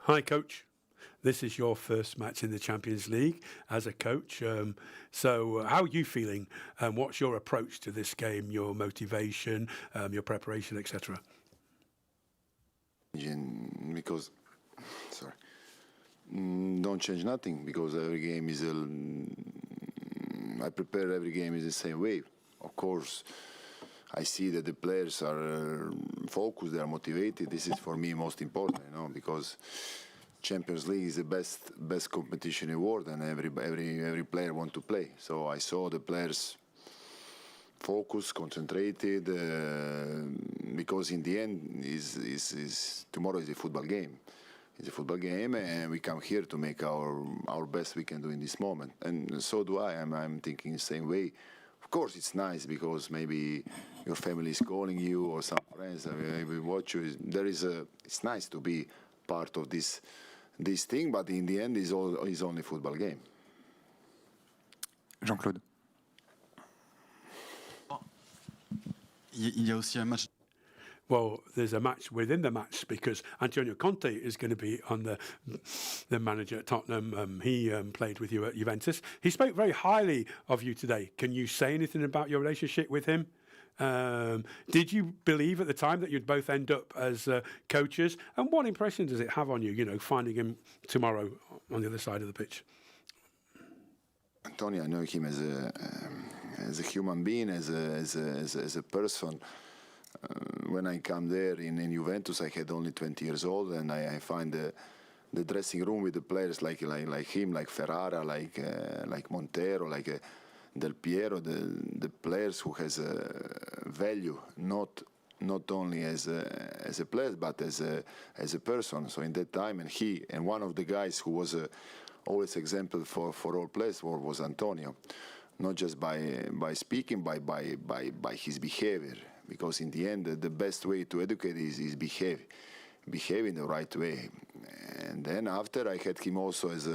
Hi, Coach. This is your first match in the Champions League as a coach. So how are you feeling? What's your approach to this game, your motivation, your preparation, etc.? Because, don't change nothing, because every game is, I prepare every game is the same way. Of course, I see that the players are focused, they are motivated. This is for me most important, because Champions League is the best competition in the world, and every player want to play. So I saw the players focused, concentrated, because in the end, tomorrow is a football game. It's a football game, and we come here to make our best we can do in this moment. And so do I. I'm thinking the same way. Of course, it's nice because maybe your family is calling you or some friends will watch you. It's nice to be part of this thing, but in the end, it's only football game. Jean-Claude. Il y a aussi un match. Well, there's a match within the match because Antonio Conte is going to be on the manager at Tottenham. He played with you at Juventus. He spoke very highly of you today. Can you say anything about your relationship with him? Did you believe at the time that you'd both end up as coaches? And what impression does it have on you, finding him tomorrow on the other side of the pitch? Antonio, I know him as a human being, as a person. When I come there in Juventus, I had only 20 years old, and I find the dressing room with the players like him, like Ferrara, like Montero, like Del Piero, the players who has value, not only as a player but as a person. So in that time, and one of the guys who was always example for all players was Antonio, not just by speaking, by his behavior. Because in the end, the best way to educate is behave in the right way. And then after, I had him also as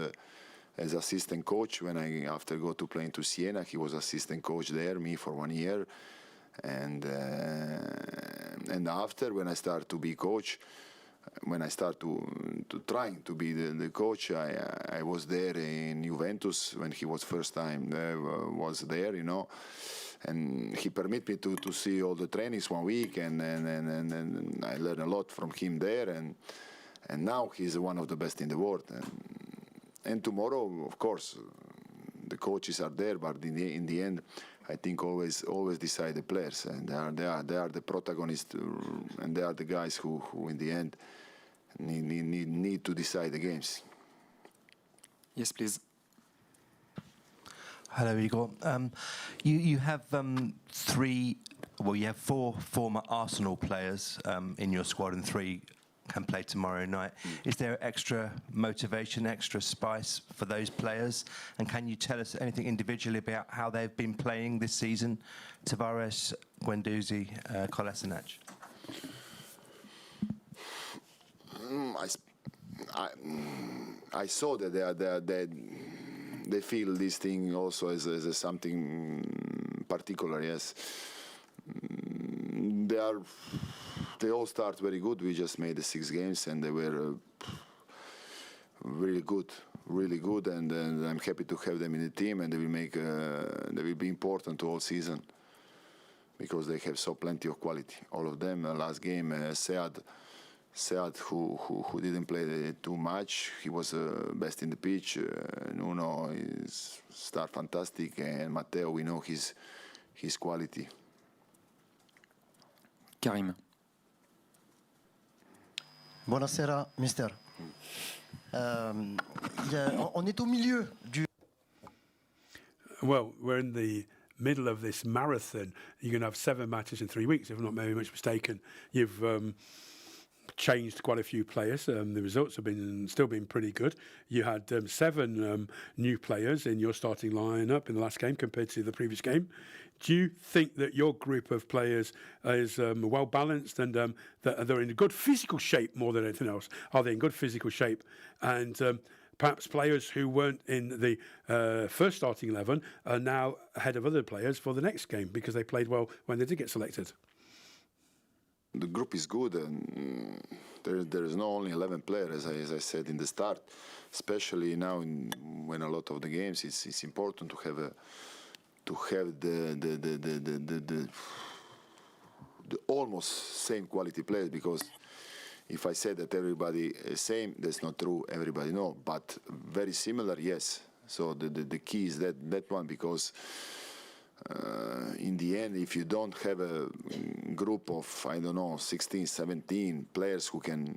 assistant coach when after go to play into Siena. He was assistant coach there, me for 1 year. And after, when I start to be coach, when I start to trying to be the coach, I was there in Juventus when he was first time was there, and he permit me to see all the trainings 1 week, and I learned a lot from him there, and now he's one of the best in the world. And tomorrow, of course, the coaches are there, but in the end, I think always decide the players, and they are the protagonists, and they are the guys who in the end need to decide the games. Yes, please. Hello, Igor. You have you have 4 former Arsenal players in your squad, and 3 can play tomorrow night. Is there extra motivation, extra spice for those players? And can you tell us anything individually about how they've been playing this season? Tavares, Guendouzi, Kolasinac. I saw that they feel this thing also as something particular. Yes, they all start very good. We just made the 6 games, and they were really good, and I'm happy to have them in the team, and they will be important to all season because they have so plenty of quality. All of them. Last game, Sept, who didn't play too much, he was best in the pitch. Nuno is start fantastic, and Matteo, we know his quality. Karim. Buonasera, mister. On est au milieu du... Well, we're in the middle of this marathon. You're going to have 7 matches in 3 weeks, if I'm not very much mistaken. You've changed quite a few players. The results have still been pretty good. You had 7 new players in your starting lineup in the last game compared to the previous game. Do you think that your group of players is well balanced and that they're in good physical shape more than anything else? Are they in good physical shape? And perhaps players who weren't in the first starting 11 are now ahead of other players for the next game because they played well when they did get selected? the group is good, and there is not only 11 players, as I said in the start. Especially now, when a lot of the games, it's important to have the almost same quality players, because if I say that everybody is same, that's not true. Everybody know, but very similar, yes. So the key is that one, because in the end, if you don't have a group of 16, 17 players who can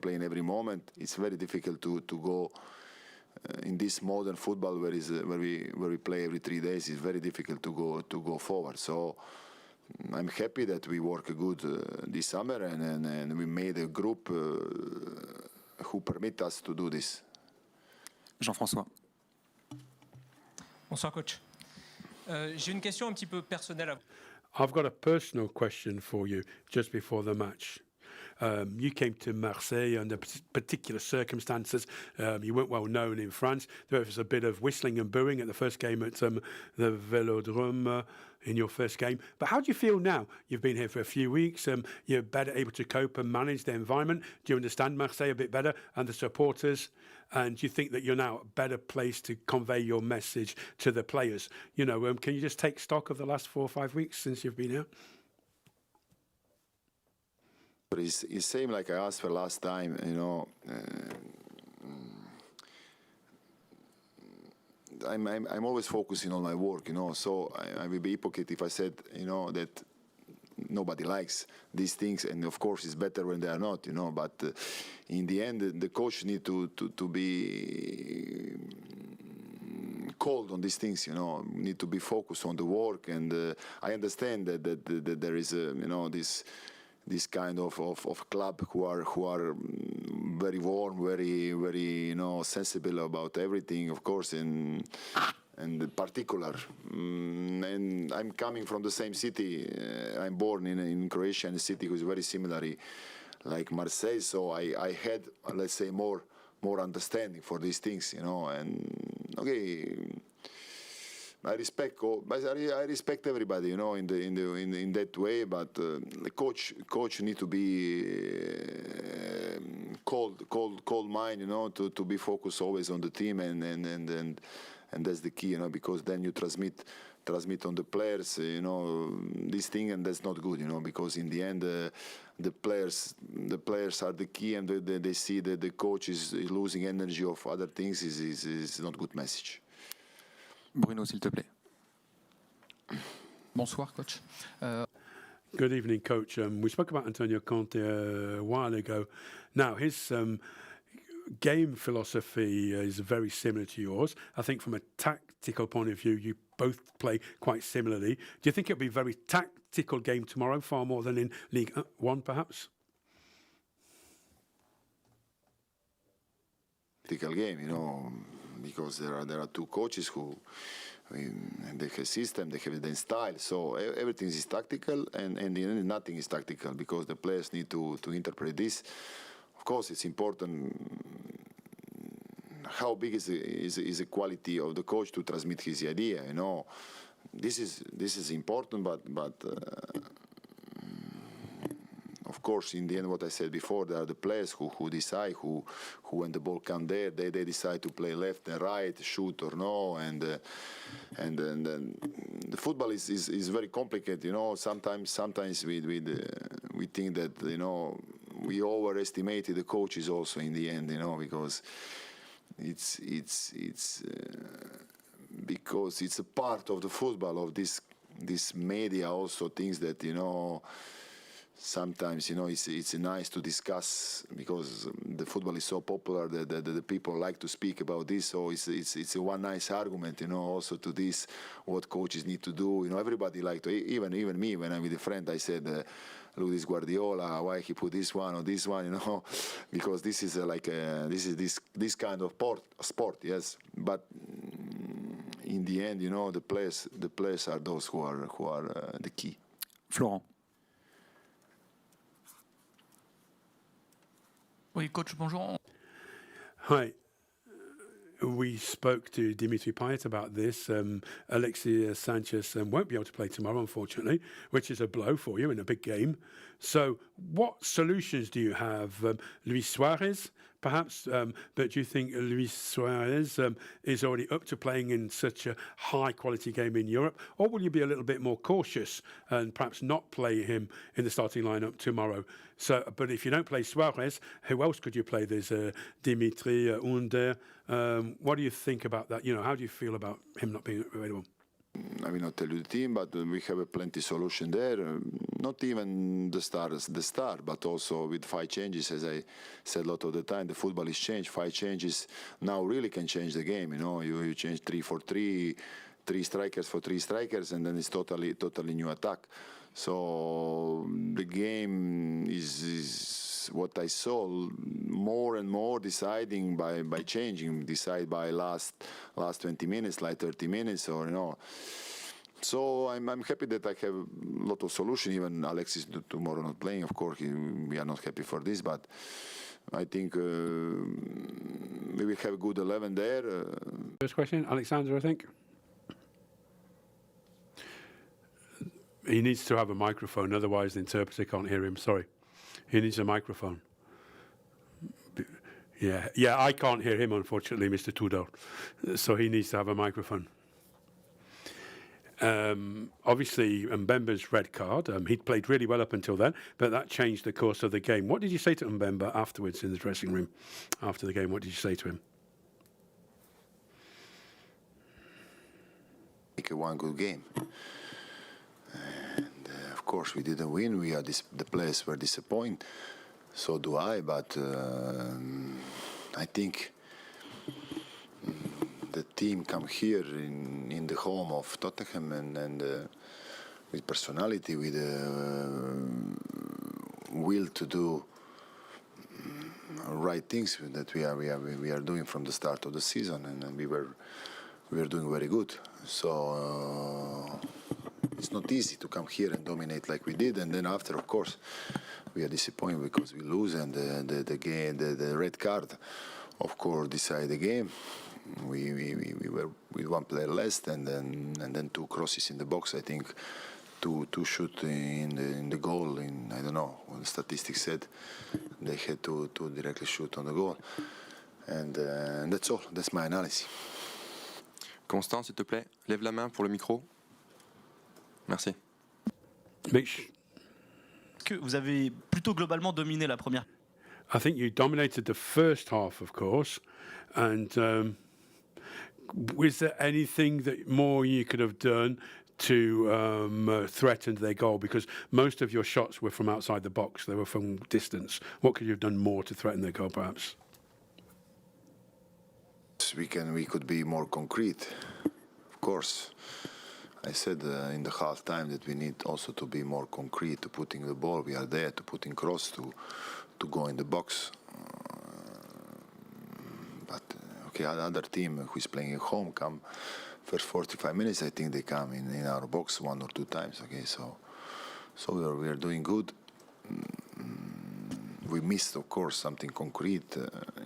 play in every moment, it's very difficult to go in this modern football where we play every 3 days. It's very difficult to go forward. So I'm happy that we work good this summer, and we made a group who permit us to do this. Jean-François. Bonsoir coach. J'ai une question un petit peu personnelle à vous. I've got a personal question for you just before the match. You came to Marseille under particular circumstances. You weren't well known in France. There was a bit of whistling and booing at the first game at the Velodrome in your first game. But how do you feel now? You've been here for a few weeks. You're better able to cope and manage the environment. Do you understand Marseille a bit better and the supporters? And do you think that you're now a better place to convey your message to the players? Can you just take stock of the last 4 or 5 weeks since you've been here? But it's same like I asked for last time, I'm always focusing on my work, so I will be hypocrite if I said, that nobody likes these things, and of course it's better when they are not, but in the end the coach need to be cold on these things, need to be focused on the work, and I understand that there is this kind of club who are very warm, very sensible about everything, of course, and particular. And I'm coming from the same city. I'm born in Croatia, in a city who is very similar like Marseille. So I had, let's say, more understanding for these things, And okay, I respect everybody, in that way. But the coach need to be cold mind, to be focused always on the team, and that's the key, because then you transmit on the players, this thing, and that's not good, because in the end the players are the key, and they see that the coach is losing energy of other things is not good message. Bruno, s'il te plaît. Bonsoir, coach. Good evening, coach. We spoke about Antonio Conte a while ago. Now, his game philosophy is very similar to yours. I think from a tactical point of view, you both play quite similarly. Do you think it'll be a very tactical game tomorrow, far more than in League One, perhaps? Tactical game, because there are two coaches who they have system, they have their style. So everything is tactical, and in the end, nothing is tactical, because the players need to interpret this. Of course, it's important how big is the quality of the coach to transmit his idea. This is important, but of course, in the end, what I said before, there are the players who decide who when the ball comes there, they decide to play left and right, shoot or no, and the football is very complicated. Sometimes we think that we overestimated the coaches also in the end, because it's because it's a part of the football of this media also thinks that sometimes it's nice to discuss, because the football is so popular that the people like to speak about this. So it's a one nice argument, also to this, what coaches need to do. Everybody like to, even me, when I'm with a friend, I said, look, this Guardiola, why he put this one or this one, because this is this kind of sport, yes. But in the end, the players are those who are the key. Florent. Oui, coach, bonjour. Hi. We spoke to Dimitri Payet about this. Alexis Sanchez won't be able to play tomorrow, unfortunately, which is a blow for you in a big game. So what solutions do you have? Luis Suarez, perhaps, but do you think Luis Suarez is already up to playing in such a high-quality game in Europe? Or will you be a little bit more cautious and perhaps not play him in the starting lineup tomorrow? So, but if you don't play Suarez, who else could you play? There's Dimitri, Under. What do you think about that? You know, how do you feel about him not being available? I will not tell you the team, but we have a plenty solution there. Not even the star, but also with 5 changes, as I said a lot of the time. The football is changed. 5 changes now really can change the game. You know, you change 3-4-3, 3 strikers for 3 strikers, and then it's totally new attack. So the game is what I saw more and more deciding by changing, decide by last 20 minutes, like 30 minutes, or you know. So I'm happy that I have a lot of solution. Even Alexis tomorrow not playing, of course, we are not happy for this, but I think we will have a good 11 there. First question, Alexander, I think. He needs to have a microphone, otherwise the interpreter can't hear him. Sorry. He needs a microphone. Yeah, I can't hear him, unfortunately, Mr. Tudor. So he needs to have a microphone. Obviously, Mbemba's red card, he'd played really well up until then, but that changed the course of the game. What did you say to Mbemba afterwards in the dressing room? After the game, what did you say to him? Make one good game. And of course, we didn't win. The players were disappointed. So do I. But I think the team come here in the home of Tottenham and with personality, with will to do right things that we are doing from the start of the season, and we were doing very good. So. It's not easy to come here and dominate like we did, and then after, of course, we are disappointed because we lose, and the game, the red card, of course, decide the game. We were with 1 player less, and then 2 crosses in the box. I think 2 shoot in the goal. I don't know what the statistics said. They had to directly shoot on the goal, and that's all. That's my analysis. Constant, s'il te plaît, lève la main pour le micro. Merci. Que vous avez plutôt globalement dominé la première. I think you dominated the first half, of course. And was there anything that more you could have done to threaten their goal? Because most of your shots were from outside the box. They were from distance. What could you have done more to threaten their goal, perhaps? We could be more concrete, of course. I said in the half time that we need also to be more concrete, to putting the ball. We are there to put in cross, to go in the box. But okay, another team who is playing at home come first 45 minutes. I think they come in our box 1 or 2 times. Okay, so we are doing good. We missed, of course, something concrete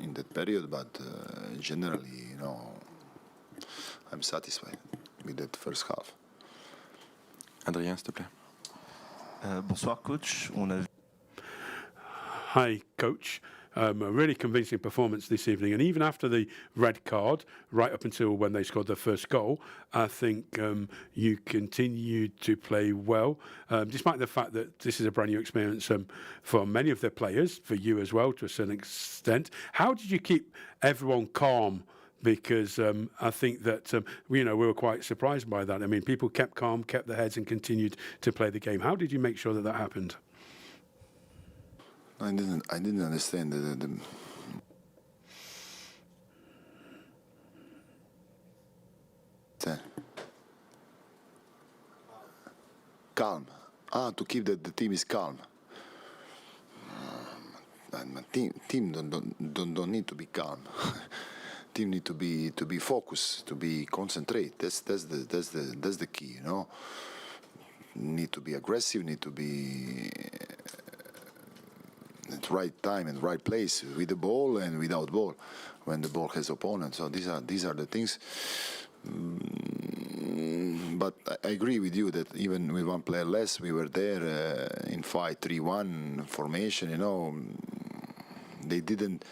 in that period, but generally, you know, I'm satisfied with that first half. Adrien, s'il te plaît. Bonsoir, coach. Hi, coach. A really convincing performance this evening. And even after the red card, right up until when they scored their first goal, I think you continued to play well, despite the fact that this is a brand new experience for many of their players, for you as well, to a certain extent. How did you keep everyone calm? Because I think that, we were quite surprised by that. I mean, people kept calm, kept their heads and continued to play the game. How did you make sure that happened? I didn't understand the calm. To keep the team is calm. Team don't need to be calm. Team need to be focused, to be concentrate. That's the key, you know. Need to be aggressive. Need to be at the right time and right place, with the ball and without ball, when the ball has opponent. So these are the things. But I agree with you that even with one player less, we were there in 5-3-1 formation. They didn't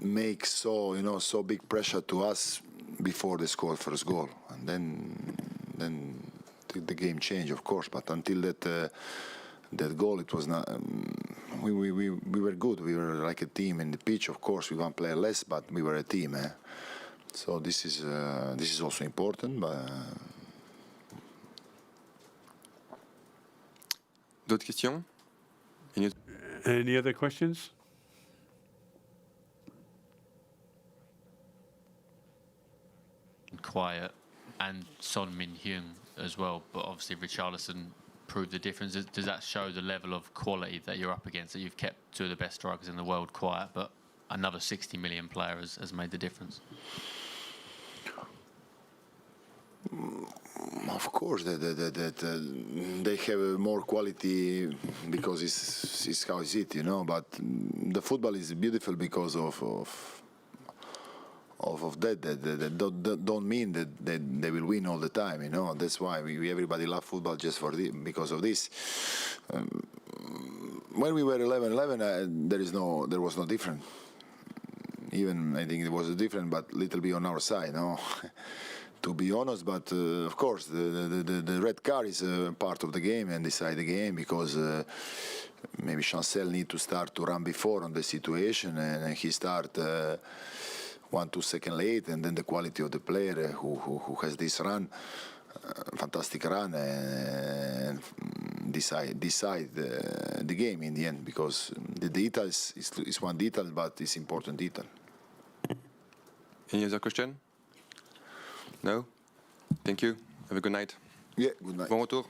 make so big pressure to us before they scored first goal, and then the game changed, of course. But until that goal, it was not. We were good. We were like a team in the pitch. Of course, with one player less, but we were a team. So this is also important. But D'autres questions? Any other questions? Quiet and Son Min-heung as well, but obviously Richarlison proved the difference. Does that show the level of quality that you're up against, that you've kept two of the best strikers in the world quiet, but another 60 million player has made the difference? Of course, they have more quality because it's how is it, But the football is beautiful because of that. That don't mean that they will win all the time, That's why everybody love football just because of this. When we were 11-11, there was no different. Even I think it was different, but little bit on our side, to be honest. But of course, the red card is part of the game and decide the game, because maybe Chancel need to start to run before on the situation, and he start 1-2 seconds late, and then the quality of the player who has this run, fantastic run, and decide the game in the end, because the details is one detail, but it's important detail. Any other question? No? Thank you. Have a good night. Yeah, good night. Bon retour.